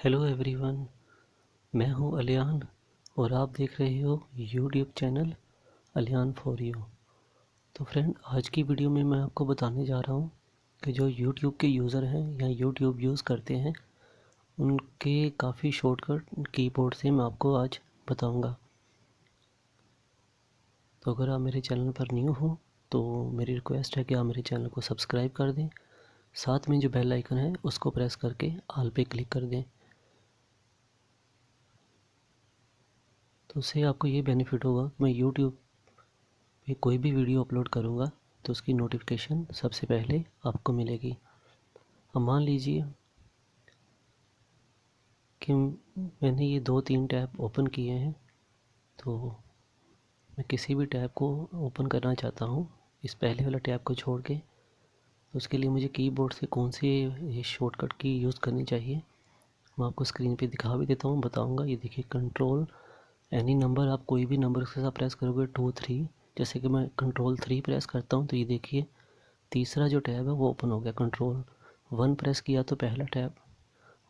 Hello everyone, मैं हूं अलियान और आप देख रहे हो यूट्यूब चैनल अलियान फॉर यू। तो फ्रेंड, आज की वीडियो में मैं आपको बताने जा रहा हूं कि जो यूट्यूब के यूज़र हैं या यूट्यूब यूज़ करते हैं उनके काफ़ी शॉर्टकट कीबोर्ड से मैं आपको आज बताऊंगा। तो अगर आप मेरे चैनल पर न्यू हो तो मेरी रिक्वेस्ट है कि आप मेरे चैनल को सब्सक्राइब कर दें, साथ में जो बेल आइकन है उसको प्रेस करके ऑल पे क्लिक कर दें। तो उससे आपको ये बेनिफिट होगा कि मैं यूट्यूब पे कोई भी वीडियो अपलोड करूँगा तो उसकी नोटिफिकेशन सबसे पहले आपको मिलेगी। अब मान लीजिए कि मैंने ये 2-3 टैब ओपन किए हैं, तो मैं किसी भी टैब को ओपन करना चाहता हूँ इस पहले वाला टैब को छोड़ के। तो उसके लिए मुझे कीबोर्ड से कौन सी ये शॉर्टकट की यूज़ करनी चाहिए मैं आपको स्क्रीन पे दिखा भी देता हूँ, बताऊँगा। ये देखिए, कंट्रोल एनी नंबर, आप कोई भी नंबर के साथ प्रेस करोगे 2-3, जैसे कि मैं कंट्रोल 3 प्रेस करता हूँ तो ये देखिए तीसरा जो टैब है वो ओपन हो गया। कंट्रोल 1 प्रेस किया तो पहला टैब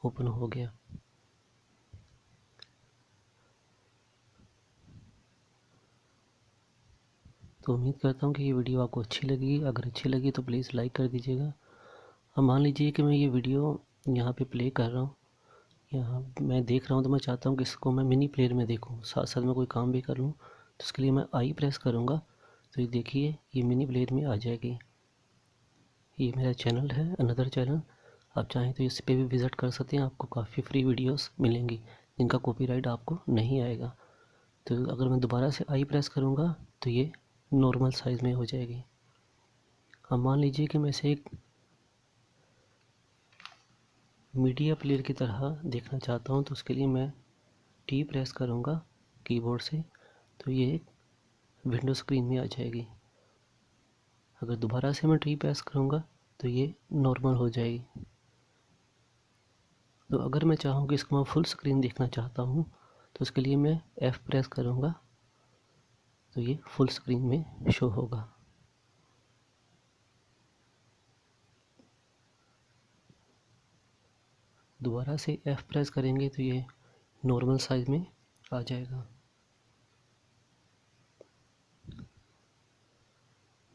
ओपन हो गया। तो उम्मीद करता हूँ कि ये वीडियो आपको अच्छी लगी। अगर अच्छी लगी तो प्लीज़ लाइक कर दीजिएगा। अब मान लीजिए कि मैं ये वीडियो यहाँ पे प्ले कर रहा हूँ, यहाँ मैं देख रहा हूँ, तो मैं चाहता हूँ कि इसको मैं मिनी प्लेयर में देखूँ, साथ साथ में कोई काम भी कर लूँ। तो उसके लिए मैं आई प्रेस करूँगा तो ये देखिए ये मिनी प्लेयर में आ जाएगी। ये मेरा चैनल है, अनदर चैनल। आप चाहें तो इस पे भी विज़िट कर सकते हैं, आपको काफ़ी फ्री वीडियोस मिलेंगी जिनका कॉपीराइट आपको नहीं आएगा। तो अगर मैं दोबारा से आई प्रेस करूँगा तो ये नॉर्मल साइज़ में हो जाएगी। अब मान लीजिए कि मैं इसे एक मीडिया प्लेयर की तरह देखना चाहता हूँ, तो उसके लिए मैं टी प्रेस करूँगा कीबोर्ड से तो ये विंडो स्क्रीन में आ जाएगी। अगर दोबारा से मैं टी प्रेस करूँगा तो ये नॉर्मल हो जाएगी। तो अगर मैं चाहूँ कि इसको मैं फुल स्क्रीन देखना चाहता हूँ तो उसके लिए मैं F प्रेस करूँगा तो ये फुल स्क्रीन में शो होगा। दोबारा से F प्रेस करेंगे तो ये नॉर्मल साइज में आ जाएगा।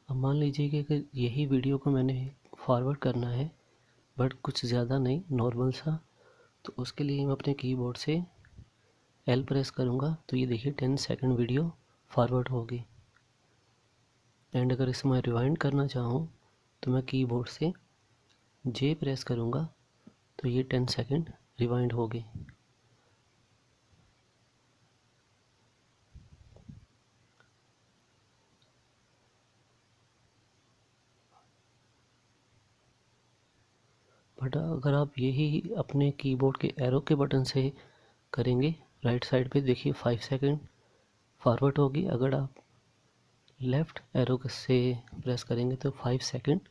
अब मान लीजिए कि अगर यही वीडियो को मैंने फॉरवर्ड करना है बट कुछ ज़्यादा नहीं, नॉर्मल सा, तो उसके लिए मैं अपने कीबोर्ड से L प्रेस करूँगा तो ये देखिए 10 सेकंड वीडियो फॉरवर्ड होगी। एंड अगर इसे मैं रिवाइंड करना चाहूँ तो मैं कीबोर्ड से J प्रेस करूँगा तो ये 10 सेकंड रिवाइंड होगी। बट अगर आप यही अपने कीबोर्ड के एरो के बटन से करेंगे, राइट साइड पे देखिए 5 सेकंड फॉरवर्ड होगी। अगर आप लेफ़्ट एरो से प्रेस करेंगे तो 5 सेकंड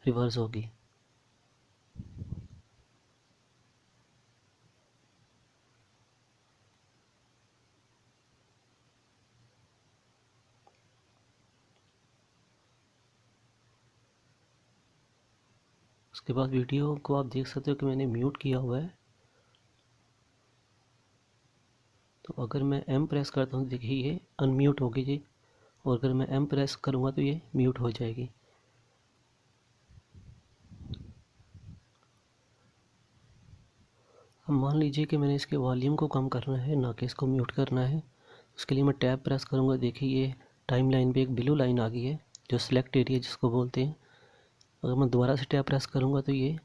रिवर्स होगी। उसके बाद वीडियो को आप देख सकते हो कि मैंने म्यूट किया हुआ है। तो अगर मैं M प्रेस करता हूँ देखिए ये अनम्यूट होगी जी, और अगर मैं M प्रेस करूँगा तो ये म्यूट हो जाएगी। अब मान लीजिए कि मैंने इसके वॉल्यूम को कम करना है, ना कि इसको म्यूट करना है। उसके लिए मैं टैब प्रेस करूँगा, देखिए ये टाइम लाइन पे एक ब्लू लाइन आ गई है जो सिलेक्ट एरिया जिसको बोलते हैं। अगर मैं दोबारा से टैब प्रेस करूँगा तो ये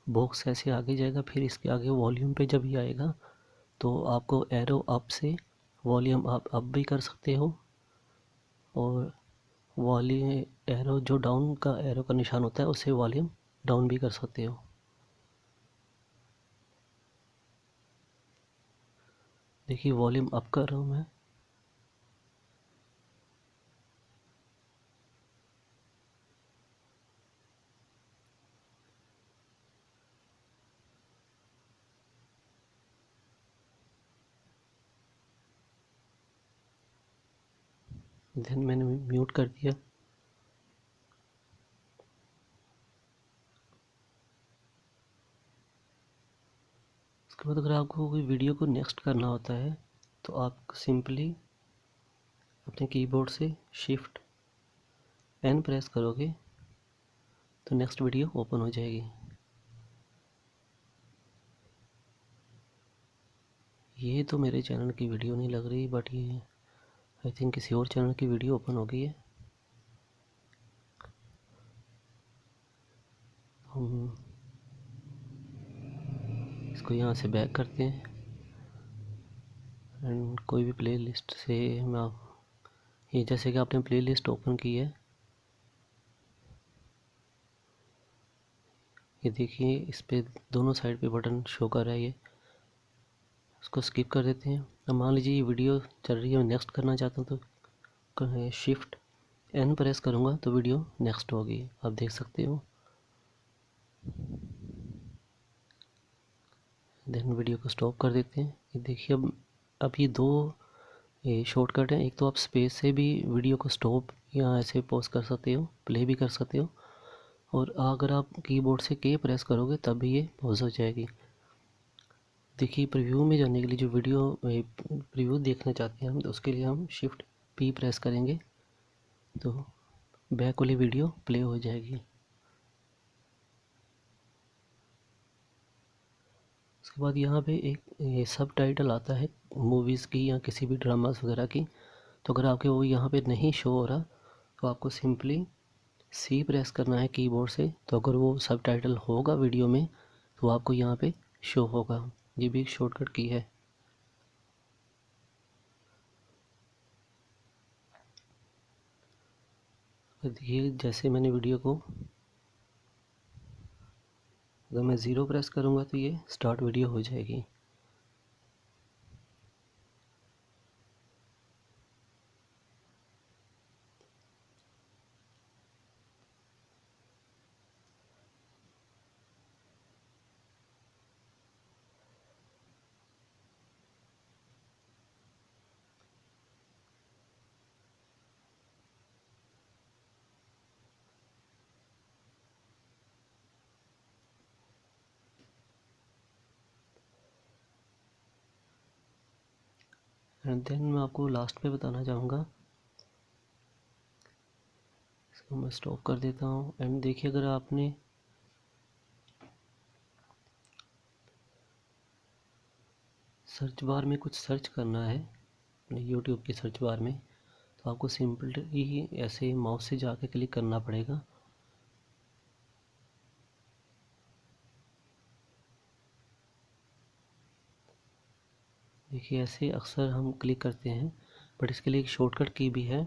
बॉक्स ऐसे आगे जाएगा। फिर इसके आगे वॉल्यूम पे जब ये आएगा तो आपको एरो अप से वॉल्यूम आप अप भी कर सकते हो, और वॉल्यूम एरो जो डाउन का एरो का निशान होता है उससे वॉल्यूम डाउन भी कर सकते हो। देखिए वॉल्यूम अप कर रहा हूँ मैं। देन मैंने म्यूट कर दिया। उसके बाद अगर आपको कोई वीडियो को नेक्स्ट करना होता है तो आप सिंपली अपने कीबोर्ड से शिफ्ट एन प्रेस करोगे तो नेक्स्ट वीडियो ओपन हो जाएगी। ये तो मेरे चैनल की वीडियो नहीं लग रही, बट ये आई थिंक किसी और चैनल की वीडियो ओपन हो गई है। हम इसको यहाँ से बैक करते हैं एंड कोई भी प्ले लिस्ट से मैं ये जैसे कि आपने प्ले लिस्ट ओपन की है, ये देखिए इस पे दोनों साइड पे बटन शो कर रहा है। ये उसको स्किप कर देते हैं। अब मान लीजिए ये वीडियो चल रही है, मैं नेक्स्ट करना चाहता हूँ तो शिफ्ट एन प्रेस करूँगा तो वीडियो नेक्स्ट होगी, आप देख सकते हो। देन वीडियो को स्टॉप कर देते हैं। ये देखिए अब ये दो शॉर्टकट है। एक तो आप स्पेस से भी वीडियो को स्टॉप या ऐसे पॉज कर सकते हो, प्ले भी कर सकते हो, और अगर आप कीबोर्ड से के प्रेस करोगे तब भी ये पॉज हो जाएगी। देखिए प्रीव्यू में जाने के लिए, जो वीडियो प्रीव्यू देखना चाहते हैं हम, तो उसके लिए हम शिफ्ट पी प्रेस करेंगे तो बैक वाली वीडियो प्ले हो जाएगी। उसके बाद यहाँ पे एक सब टाइटल आता है मूवीज़ की या किसी भी ड्रामास वगैरह की। तो अगर आपके वो यहाँ पे नहीं शो हो रहा तो आपको सिंपली सी प्रेस करना है कीबोर्ड से। तो अगर वो सब टाइटल होगा वीडियो में तो आपको यहाँ पे शो होगा। ये भी एक शॉर्टकट की है। देखिए जैसे मैंने वीडियो को, अगर मैं ज़ीरो प्रेस करूँगा तो ये स्टार्ट वीडियो हो जाएगी। एंड देन मैं आपको लास्ट पे बताना चाहूँगा, इसको मैं स्टॉप कर देता हूँ। एंड देखिए अगर आपने सर्च बार में कुछ सर्च करना है अपने यूट्यूब की सर्च बार में, तो आपको सिंपली ऐसे माउस से जाके क्लिक करना पड़ेगा। देखिए ऐसे अक्सर हम क्लिक करते हैं, बट इसके लिए एक शॉर्टकट की भी है,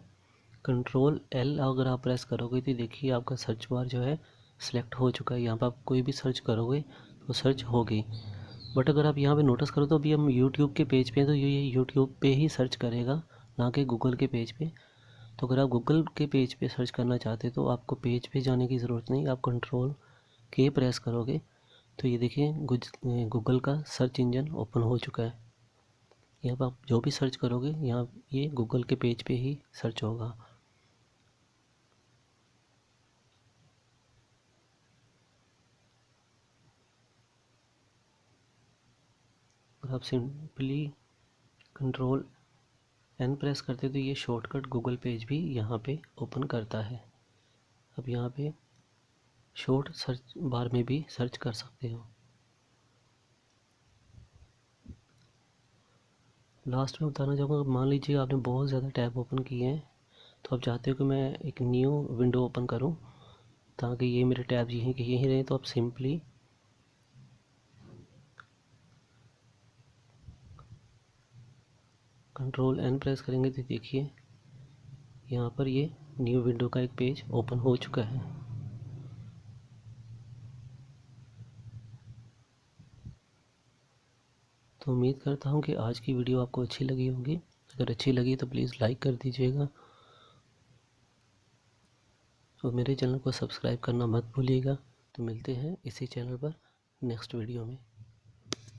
कंट्रोल एल अगर आप प्रेस करोगे तो देखिए आपका सर्च बार जो है सिलेक्ट हो चुका है। यहाँ पर आप कोई भी सर्च करोगे तो सर्च होगी। बट अगर आप यहाँ पे नोटिस करो तो अभी हम यूट्यूब के पेज पे हैं, तो ये यूट्यूब पे ही सर्च करेगा, ना कि गूगल के पेज पे। तो अगर आप गूगल के पेज पे सर्च करना चाहते तो आपको पेज पे जाने की ज़रूरत नहीं, आप कंट्रोल के प्रेस करोगे तो ये देखिए गूगल का सर्च इंजन ओपन हो चुका है। यहाँ पर आप जो भी सर्च करोगे यहाँ ये गूगल के पेज पे ही सर्च होगा। अगर आप सिंपली कंट्रोल एन प्रेस करते तो ये शॉर्टकट गूगल पेज भी यहाँ पे ओपन करता है। अब यहाँ पे शॉर्ट सर्च बार में भी सर्च कर सकते हो। लास्ट में बताना चाहूँगा, मान लीजिए आपने बहुत ज़्यादा टैब ओपन किए हैं तो आप चाहते हो कि मैं एक न्यू विंडो ओपन करूं ताकि ये मेरे टैब यहीं के यहीं रहें, तो आप सिंपली कंट्रोल एन प्रेस करेंगे तो देखिए यहाँ पर ये न्यू विंडो का एक पेज ओपन हो चुका है। तो उम्मीद करता हूँ कि आज की वीडियो आपको अच्छी लगी होगी। अगर अच्छी लगी तो प्लीज़ लाइक कर दीजिएगा और मेरे चैनल को सब्सक्राइब करना मत भूलिएगा। तो मिलते हैं इसी चैनल पर नेक्स्ट वीडियो में।